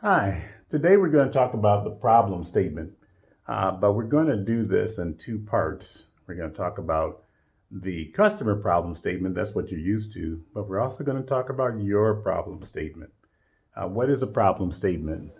Hi, today we're going to talk about the problem statement, but we're going to do this in two parts. We're going to talk about the customer problem statement, that's what you're used to, but we're also going to talk about your problem statement. What is a problem statement?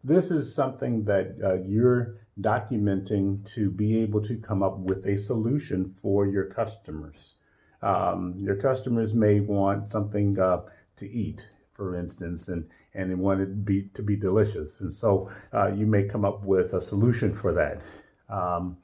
This is something that you're documenting to be able to come up with a solution for your customers. Your customers may want something to eat, for instance, and they want it to be delicious. And so you may come up with a solution for that. Um,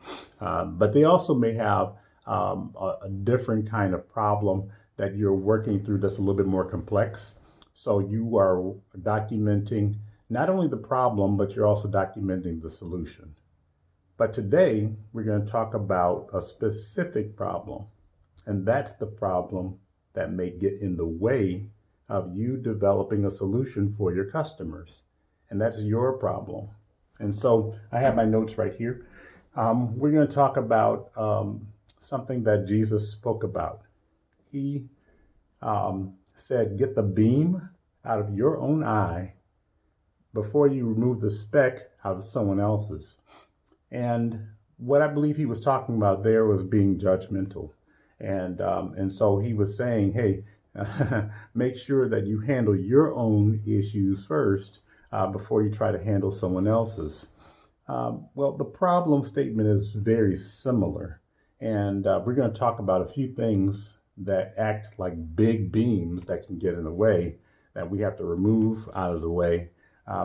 but they also may have a different kind of problem that you're working through that's a little bit more complex. So you are documenting not only the problem, but you're also documenting the solution. But today we're going to talk about a specific problem, and that's the problem that may get in the way of you developing a solution for your customers. And that's your problem. And so I have my notes right here. We're going to talk about something that Jesus spoke about. He said, get the beam out of your own eye before you remove the speck out of someone else's. And what I believe he was talking about there was being judgmental. And so he was saying, hey, make sure that you handle your own issues first before you try to handle someone else's. Well, the problem statement is very similar. And we're going to talk about a few things that act like big beams that can get in the way that we have to remove out of the way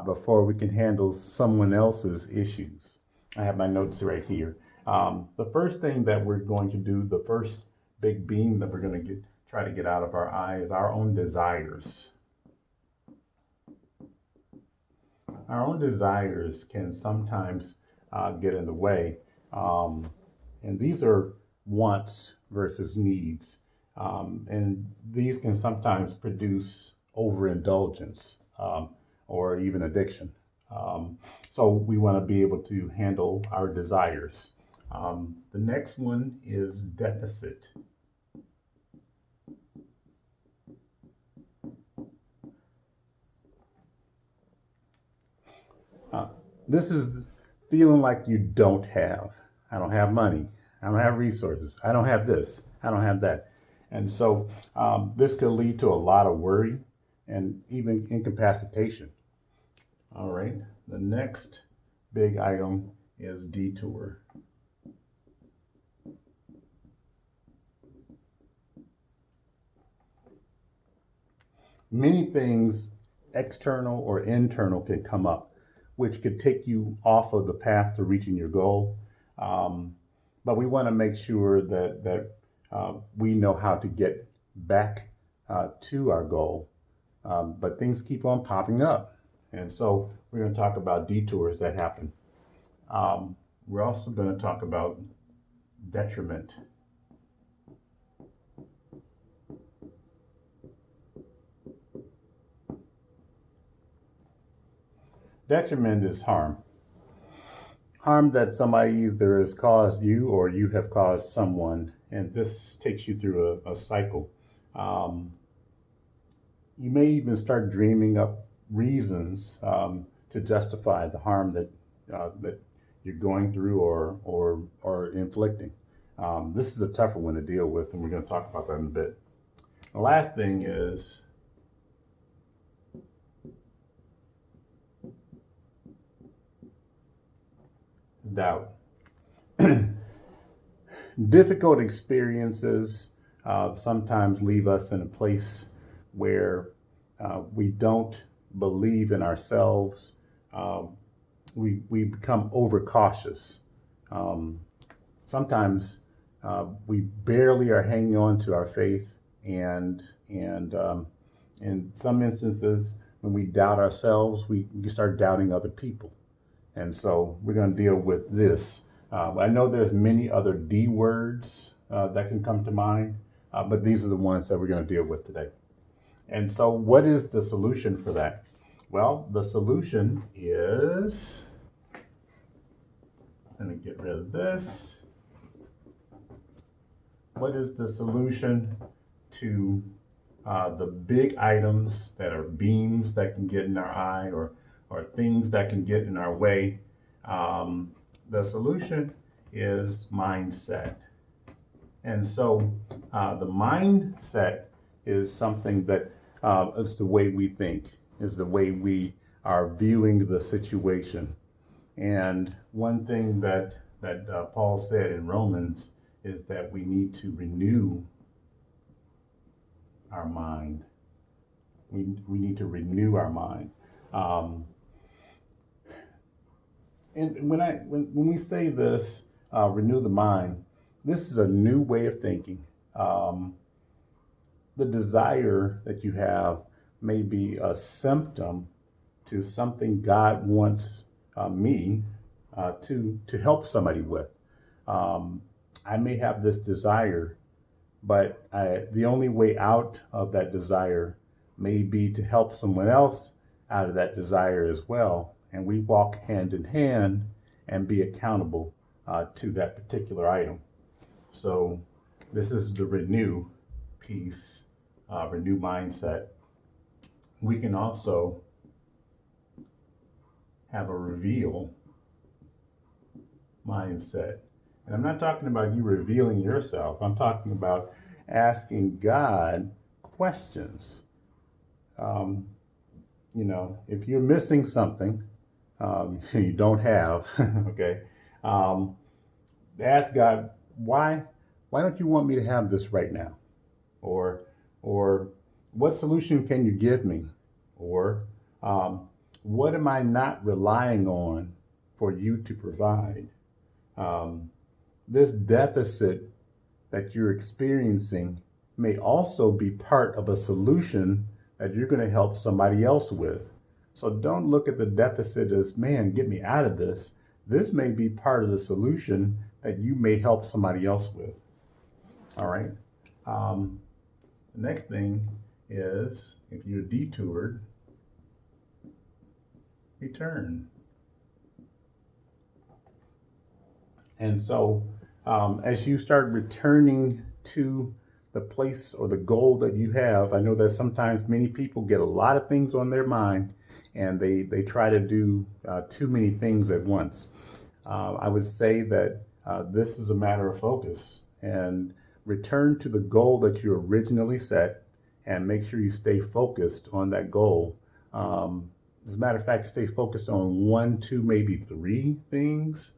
before we can handle someone else's issues. I have my notes right here. The first thing that we're going to do, the first big beam that we're going to try to get out of our eye is our own desires. Our own desires can sometimes get in the way. Um, and these are wants versus needs. And these can sometimes produce overindulgence or even addiction. So we want to be able to handle our desires. The next one is deficit. Uh, this is feeling like you don't have. I don't have money. I don't have resources. I don't have this. I don't have that. And so this could lead to a lot of worry and even incapacitation. All right. The next big item is detour. Many things, external or internal, can come up, which could take you off of the path to reaching your goal. Um, but we want to make sure that we know how to get back to our goal. But things keep on popping up, and so we're going to talk about detours that happen. We're also going to talk about detriment. Detriment is harm that somebody either has caused you or you have caused someone, and this takes you through a cycle. Um, you may even start dreaming up reasons to justify the harm that you're going through or inflicting. This is a tougher one to deal with, and we're going to talk about that in a bit. The last thing is doubt. Difficult experiences sometimes leave us in a place where we don't believe in ourselves. Um, we become overcautious. Um, Sometimes we barely are hanging on to our faith, and in some instances, when we doubt ourselves, we start doubting other people. And so we're going to deal with this. I know there's many other D words that can come to mind, but these are the ones that we're going to deal with today. And so, what is the solution for that? Well, the solution is, let me get rid of this. What is the solution to the big items that are beams that can get in our eye, or things that can get in our way. The solution is mindset. And so the mindset is something that is the way we think, is the way we are viewing the situation. And one thing that Paul said in Romans is that we need to renew our mind. We need to renew our mind. Um, and when we say this, renew the mind, this is a new way of thinking. Um, the desire that you have may be a symptom to something God wants me to help somebody with. Um, I may have this desire, but the only way out of that desire may be to help someone else out of that desire as well. And we walk hand in hand and be accountable to that particular item. So this is the renew piece, renew mindset. We can also have a reveal mindset. And I'm not talking about you revealing yourself. I'm talking about asking God questions. If you're missing something you don't have, okay, ask God, why don't you want me to have this right now? Or, or what solution can you give me? Or, what am I not relying on for you to provide? This deficit that you're experiencing may also be part of a solution that you're going to help somebody else with. So don't look at the deficit as, man, get me out of this. This may be part of the solution that you may help somebody else with. All right. The next thing is, if you're detoured, return. And so as you start returning to the place or the goal that you have, I know that sometimes many people get a lot of things on their mind and they try to do too many things at once. I would say that this is a matter of focus, and return to the goal that you originally set and make sure you stay focused on that goal. As a matter of fact, stay focused on one, two, maybe three things.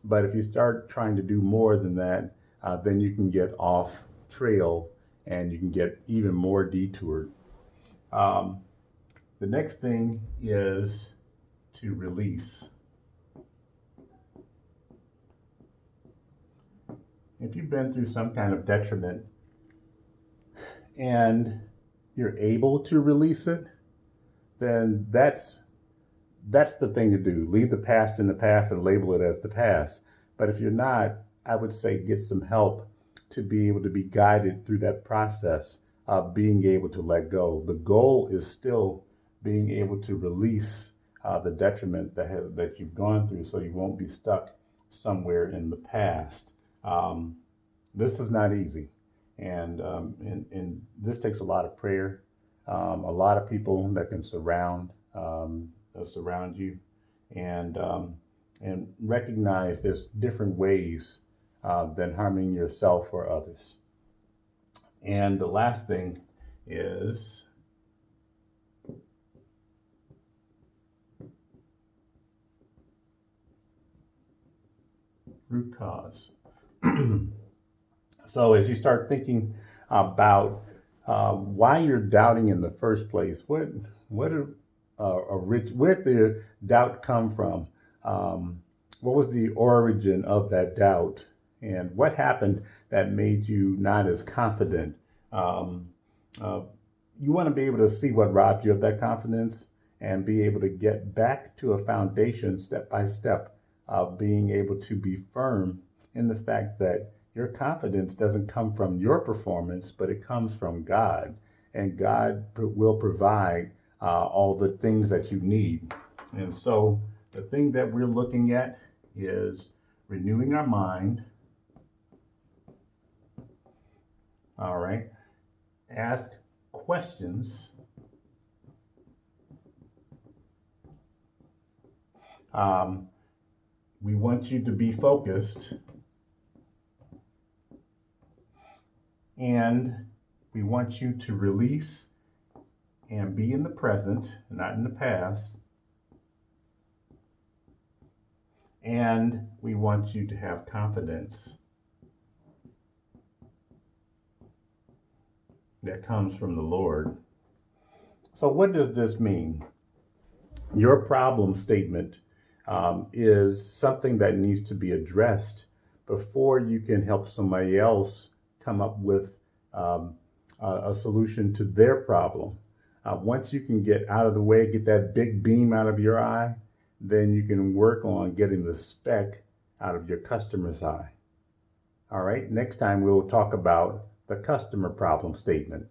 But if you start trying to do more than that, then you can get off trail and you can get even more detoured. The next thing is to release. If you've been through some kind of detriment and you're able to release it, then that's the thing to do. Leave the past in the past and label it as the past. But if you're not, I would say get some help to be able to be guided through that process of being able to let go. The goal is still being able to release the detriment that you've gone through, so you won't be stuck somewhere in the past. This is not easy, and this takes a lot of prayer, a lot of people that can surround you, and recognize there's different ways than harming yourself or others. And the last thing is root cause. So as you start thinking about why you're doubting in the first place, where did the doubt come from? What was the origin of that doubt? And what happened that made you not as confident? You want to be able to see what robbed you of that confidence and be able to get back to a foundation step by step of being able to be firm in the fact that your confidence doesn't come from your performance, but it comes from God. And God will provide all the things that you need. And so the thing that we're looking at is renewing our mind. All right. Ask questions. We want you to be focused, and we want you to release and be in the present, not in the past. And we want you to have confidence that comes from the Lord. So what does this mean? Your problem statement is something that needs to be addressed before you can help somebody else come up with a solution to their problem. Once you can get out of the way, get that big beam out of your eye, then you can work on getting the speck out of your customer's eye. All right, next time we'll talk about the customer problem statement.